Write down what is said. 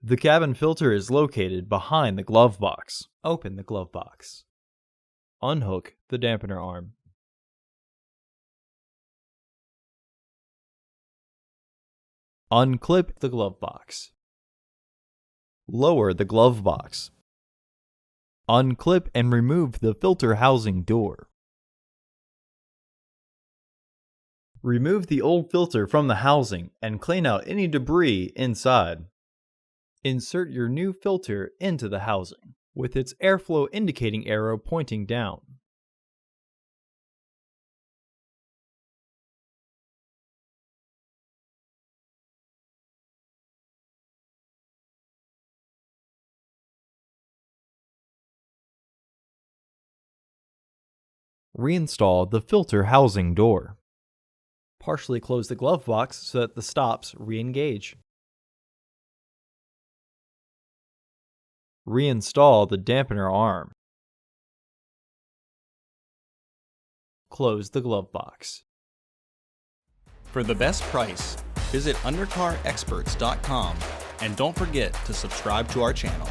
The cabin filter is located behind the glove box. Open the glove box. Unhook the dampener arm. Unclip the glove box. Lower the glove box. Unclip and remove the filter housing door. Remove the old filter from the housing and clean out any debris inside. Insert your new filter into the housing, with its airflow indicating arrow pointing down. Reinstall the filter housing door. Partially close the glove box so that the stops re-engage. Reinstall the dampener arm. Close the glove box. For the best price, visit undercarexperts.com and don't forget to subscribe to our channel.